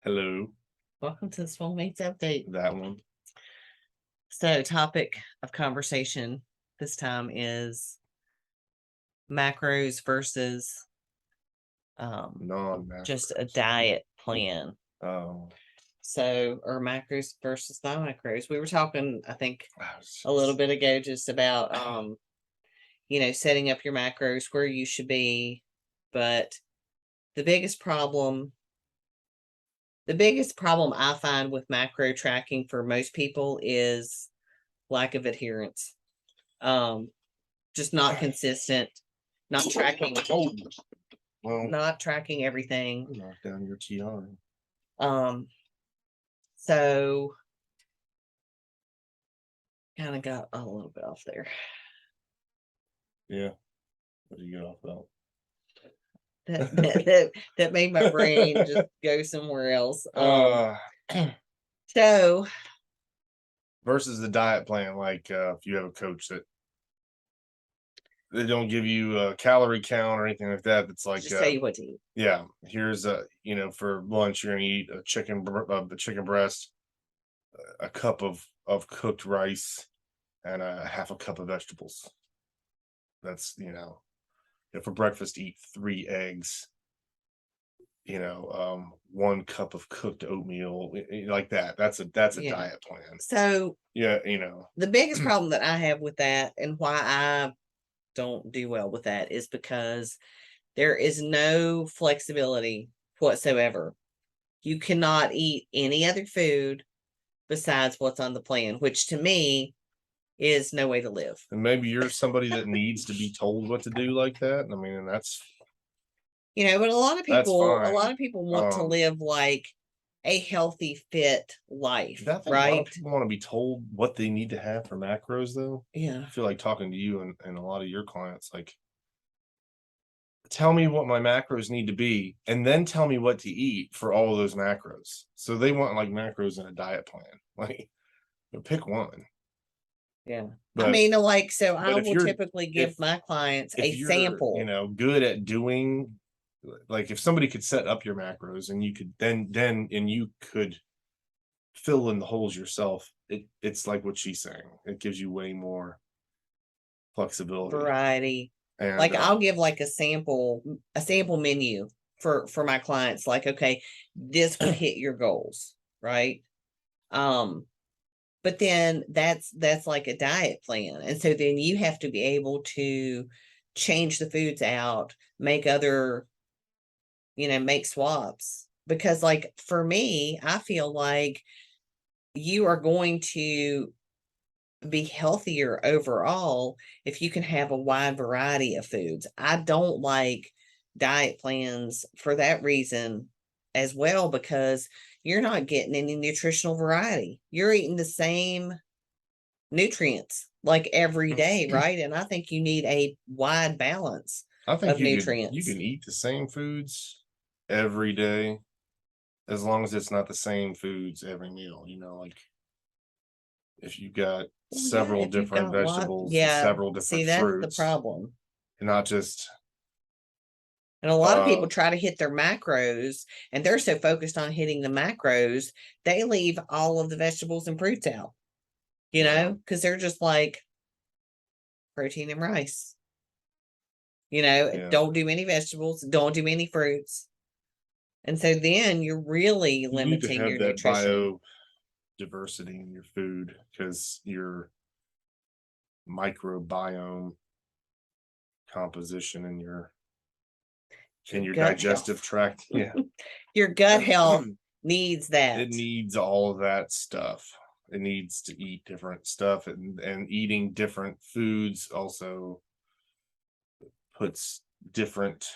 Hello, Welcome to the Small Meats Update. that one. So, topic of conversation this time is macros versus just a Non-macros. diet plan. Oh, Or macros versus non-macros. We were talking, I think, it's a little just- bit ago just about setting up your macros where you should be. But the biggest problem, the biggest problem I find with macro tracking for most people is lack of adherence. Just not consistent, not tracking, oh, well, not tracking everything. knock down your TR. Um, so kind of got a little bit off there. Yeah, what do you get off that? That made my brain just go somewhere else. Uh, So versus the diet plan, like if you have a coach that they don't give you a calorie count or anything like that, it's like, just tell you what to eat. yeah, here's for lunch you're gonna eat a chicken breast, a cup of cooked rice, and a half a cup of vegetables. That's for breakfast eat 3 eggs, 1 cup of cooked oatmeal, like that. That's a Yeah. diet plan. So Yeah, the biggest problem that I have with that and why I don't do well with that is because there is no flexibility whatsoever. You cannot eat any other food besides what's on the plan, which to me is no way to live. and maybe you're somebody that needs to be told what to do like that. I mean, and that's But a lot of that's people, fine. want to live like a healthy, fit life, I think a lot of right? people want to be told what they need to have for macros, though. Yeah. I feel like talking to you and a lot of your clients, like, tell me what my macros need to be, and then tell me what to eat for all of those macros. So they want like macros in a diet plan. Like, pick one. Yeah. I But mean, so I but if will you're typically if give my clients if a you're sample. good at doing, like, if somebody could set up your macros and you could then and you could fill in the holes yourself, it's like what she's saying. It gives you way more flexibility. Variety. And Like I'll give like a sample menu for my clients. Like, okay, this would hit your goals, right? Um, but then that's like a diet plan. And so then you have to be able to change the foods out, make other, make swaps. Because like for me, I feel like you are going to be healthier overall if you can have a wide variety of foods. I don't like diet plans for that reason as well, because you're not getting any nutritional variety. You're eating the same nutrients like every day, right? And I think you need a wide balance I think of you nutrients. can eat the same foods every day as long as it's not the same foods every meal. Like, if you got Well, yeah, several if you've different got vegetables and yeah, several see, different that's the fruits, problem. and not just And a lot of uh people try to hit their macros and they're so focused on hitting the macros, they leave all of the vegetables and fruits out, yeah, because they're just like protein and rice. yeah. Don't do any vegetables, don't do any fruits. And so then you're really You need to limiting have your that nutrition. biodiversity in your food because your microbiome composition in your Your gut digestive health. tract, yeah. Your gut health needs that. It needs all of that stuff. It needs to eat different stuff, and eating different foods also puts different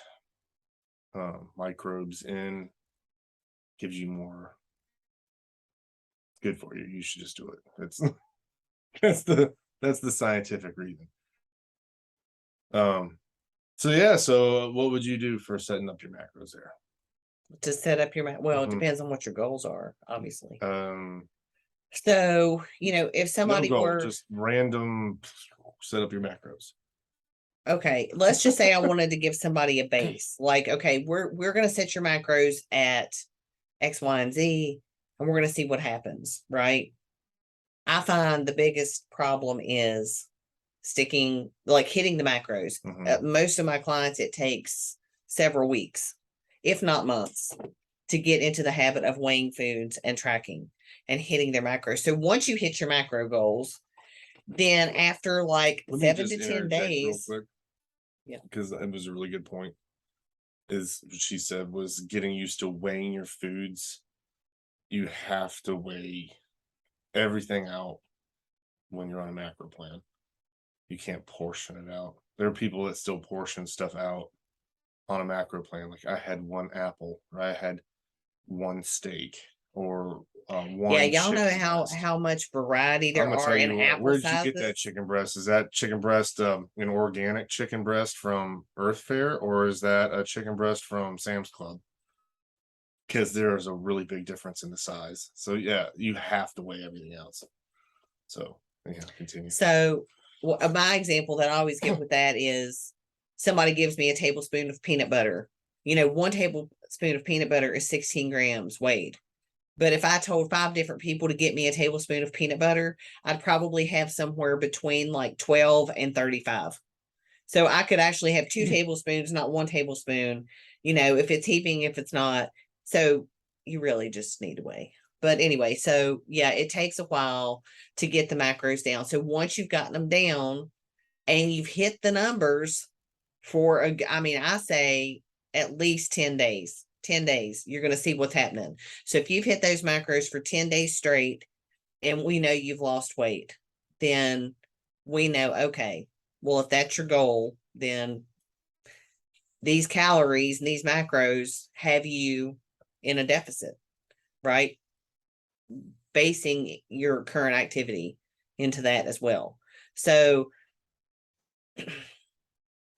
microbes in, gives you more. Good for you. You should just do it. That's that's the scientific reason. Um, so yeah, so what would you do for setting up your macros there? To set up your well, it Mhm. depends on what your goals are, obviously. Um, So, if no somebody goal, were just random set up your macros. okay, let's just say I wanted to give somebody a base. Like, okay, we're gonna set your macros at X, Y, and Z, and we're going to see what happens, right? I find the biggest problem is hitting the macros. Most of my clients, it takes several weeks, if not months, to get into the habit of weighing foods and tracking and hitting their macros. So once you hit your macro goals, then after like Let me 7 just to 10 interject real days, quick. Yeah. Because it was a really good point. Is what she said was getting used to weighing your foods. You have to weigh everything out when you're on a macro plan. You can't portion it out. There are people that still portion stuff out on a macro plan. Like I had one apple, or I had one steak, or one. yeah, y'all know chicken breast. how much variety I'm there gonna are tell in you what. apple Where did you get that sizes. chicken breast? Is that chicken breast an organic chicken breast from Earth Fare, or is that a chicken breast from Sam's Club? Because there's a really big difference in the size. So yeah, you have to weigh everything else. So yeah, continue. So my example that I always give with that is somebody gives me a tablespoon of peanut butter. You know, 1 tablespoon of peanut butter is 16 grams weighed. But if I told 5 different people to get me a tablespoon of peanut butter, I'd probably have somewhere between like 12 and 35. So I could actually have 2 tablespoons, not 1 tablespoon, if it's heaping, if it's not. So you really just need to weigh. But anyway, so yeah, it takes a while to get the macros down. So once you've gotten them down and you've hit the numbers I say at least 10 days. 10 days, you're going to see what's happening. So if you've hit those macros for 10 days straight and we know you've lost weight, then we know, okay, well, if that's your goal, then these calories and these macros have you in a deficit, right? Basing your current activity into that as well. So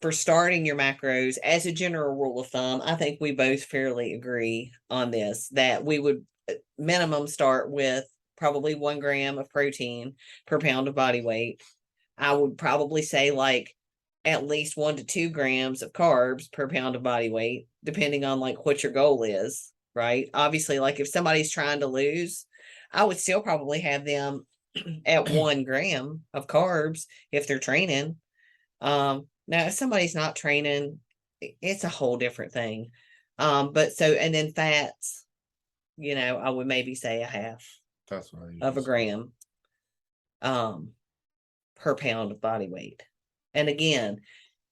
for starting your macros, as a general rule of thumb, I think we both fairly agree on this, that we would minimum start with probably 1 gram of protein per pound of body weight. I would probably say like at least 1 to 2 grams of carbs per pound of body weight, depending on like what your goal is, right? Obviously, like if somebody's trying to lose, I would still probably have them at 1 gram of carbs if they're training. Now if somebody's not training, it's a whole different thing. But so, and then fats, I would maybe say a half That's what I of a use. gram per pound of body weight. And again,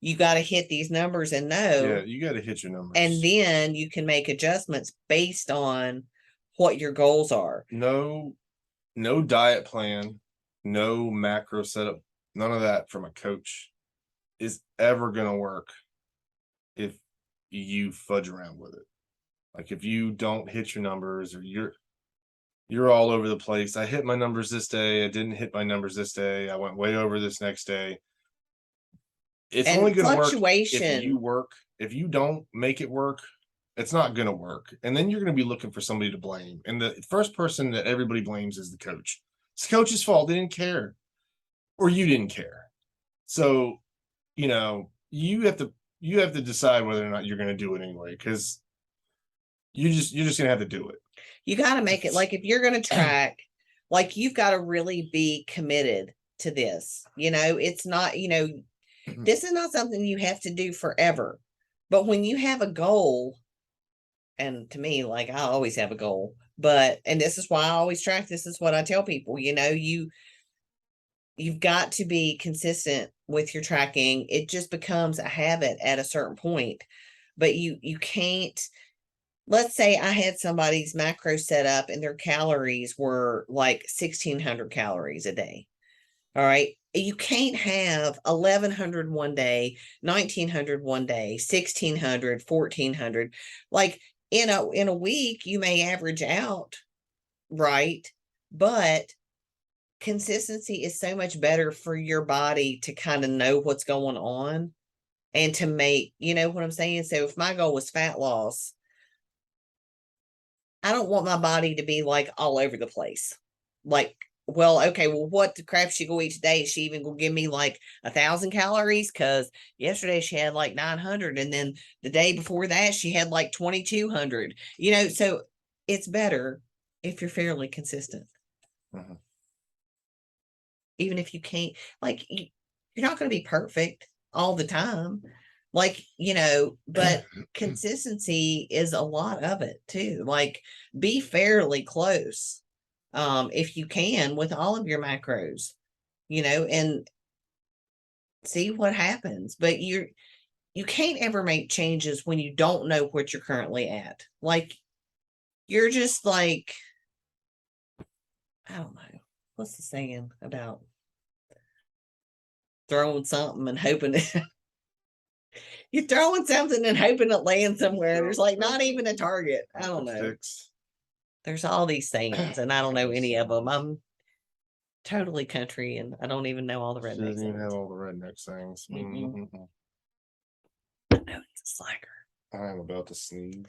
you got to hit these numbers and know. Yeah, you got to hit your numbers. And then you can make adjustments based on what your goals are. No diet plan, no macro setup, none of that from a coach is ever going to work if you fudge around with it. Like if you don't hit your numbers, or you're all over the place. I hit my numbers this day, I didn't hit my numbers this day, I went way over this next day. It's only going to work if you don't make it work. It's not going to work, and then you're going to be looking for somebody to blame, and the first person that everybody blames is the coach. It's the coach's fault. They didn't care, or you didn't care. So you have to decide whether or not you're going to do it anyway, because you're just going to have to do it. You got to make it, like if you're going to track, like you've got to really be committed to this. It's not, this is not something you have to do forever. But when you have a goal, and to me, like I always have a goal, and this is why I always track. This is what I tell people, you've got to be consistent with your tracking. It just becomes a habit at a certain point, but you can't. Let's say I had somebody's macro set up and their calories were like 1,600 calories a day. All right. You can't have 1,100 one day, 1,900 one day, 1,600, 1,400. Like in a week, you may average out, right? But consistency is so much better for your body to kind of know what's going on and to make, you know what I'm saying? So if my goal was fat loss, I don't want my body to be like all over the place. Like, well, okay, well, what the crap she go eat today? Is she even gonna give me like 1,000 calories? Because yesterday she had like 900, and then the day before that she had like 2,200. So it's better if you're fairly consistent. Mhm. Even if you can't, like, you're not going to be perfect all the time. Like, but consistency is a lot of it too. Like, be fairly close, if you can, with all of your macros, and see what happens. But you can't ever make changes when you don't know what you're currently at. Like, you're just like, I don't know. What's the saying about throwing something and hoping it, you're throwing something and hoping it lands somewhere. There's like not even a target. I don't know. Sticks. There's all these sayings, and I don't know any of them. I'm totally country, and I don't even know all the She redneck doesn't even have sayings. all the redneck things. Mm-mm. Mhm. I know it's a slacker. I am about to sneeze.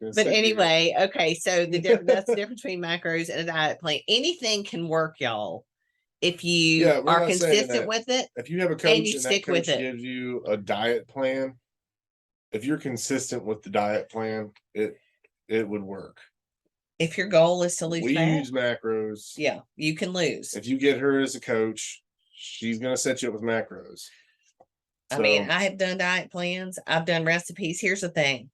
But anyway, okay, so that's the difference between macros and a diet plan. Anything can work, y'all, if you Yeah, we're are not saying consistent that. with it If you have a and coach you and that stick with coach it. gives you a diet plan, if you're consistent with the diet plan, it would work. If your goal is to lose We fat, use macros. yeah, you can lose. If you get her as a coach, she's gonna set you up with macros. I mean, I have done diet plans. I've done recipes. Here's the thing.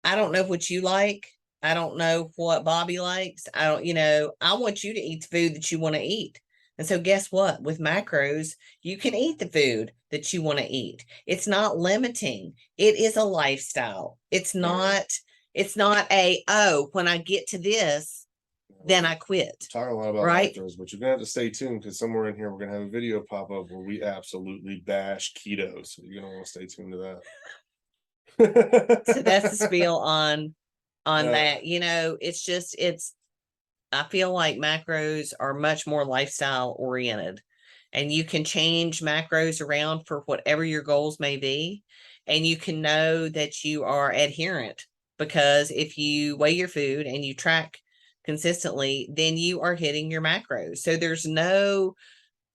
I don't know what you like. I don't know what Bobby likes. I want you to eat the food that you want to eat. And so guess what? With macros, you can eat the food that you want to eat. It's not limiting. It is a lifestyle. It's not when I get to this, then I quit. Talking a lot about right? macros, but you're gonna have to stay tuned because somewhere in here we're gonna have a video pop up where we absolutely bash keto. So you're gonna want to stay tuned to that. So that's the spiel on Uh, that. I feel like macros are much more lifestyle oriented, and you can change macros around for whatever your goals may be, and you can know that you are adherent, because if you weigh your food and you track consistently, then you are hitting your macros. So there's no,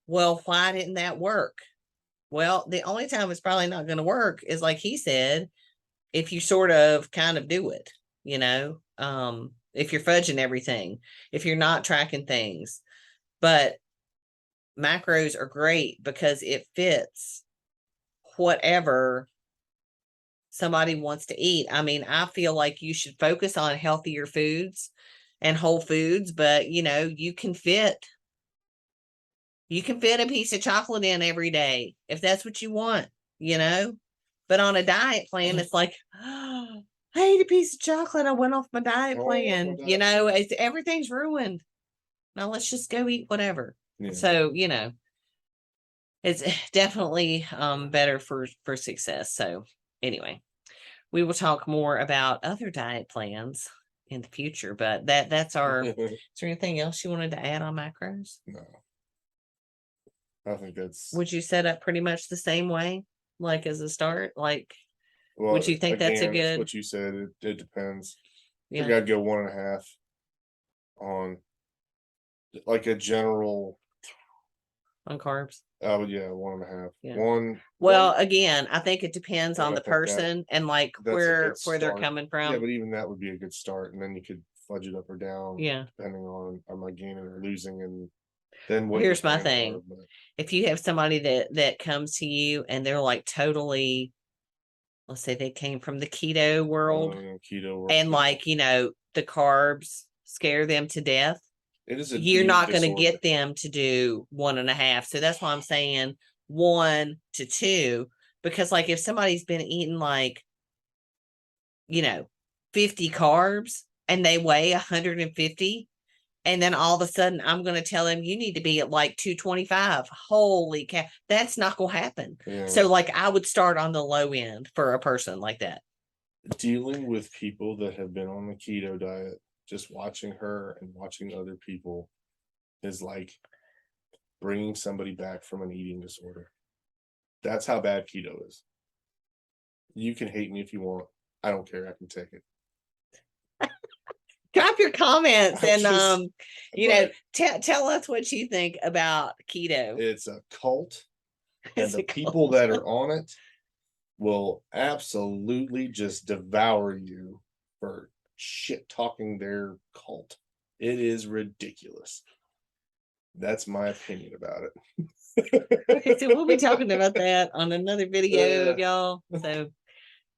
well, why didn't that work? Well, the only time it's probably not going to work is, like he said, if you sort of kind of do it, if you're fudging everything, if you're not tracking things. But macros are great because it fits whatever somebody wants to eat. I mean, I feel like you should focus on healthier foods and whole foods, but you can fit a piece of chocolate in every day if that's what you want, but on a diet plan, it's like, oh, I ate a piece of chocolate. I went off my diet plan. Everything's ruined. Now let's just go eat whatever. Yeah. So, it's definitely better for success. So anyway, we will talk more about other diet plans in the future, but that's our, is there anything else you wanted to add on macros? No. I think that's. Would you set up pretty much the same way, like as a start? Like, well, would you think again, that's a good? What you said, it depends. Yeah. I think I'd go 1.5 on like a general on carbs. Oh yeah, 1.5. Yeah. One. Well, again, I think it depends on the think person and like that's a where good they're start. coming Yeah, from. but even that would be a good start, and then you could fudge it up or down. Yeah. Depending on am I gaining or losing, and then what. Well, here's my thing. If you have somebody that comes to you and they're like totally, let's say they came from the keto world, and like, the carbs scare them to death, it is you're not going to get them to do 1.5. So that's why I'm saying 1 to 2, because like if somebody's been eating like 50 carbs and they weigh 150, and then all of a sudden I'm going to tell them you need to be at like 225, holy cow, that's not going to happen. Yeah. So like I would start on the low end for a person like that. Dealing with people that have been on the keto diet, just watching her and watching other people is like bringing somebody back from an eating disorder. That's how bad keto is. You can hate me if you want. I don't care. I can take it. Drop your comments and tell us what you think about keto. It's a cult, and the people that are on it will absolutely just devour you for shit talking their cult. It is ridiculous. That's my opinion about it. Okay, so we'll be talking about that on another video, Yeah. y'all. So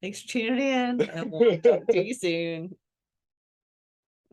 thanks for tuning in, and we'll talk to you soon.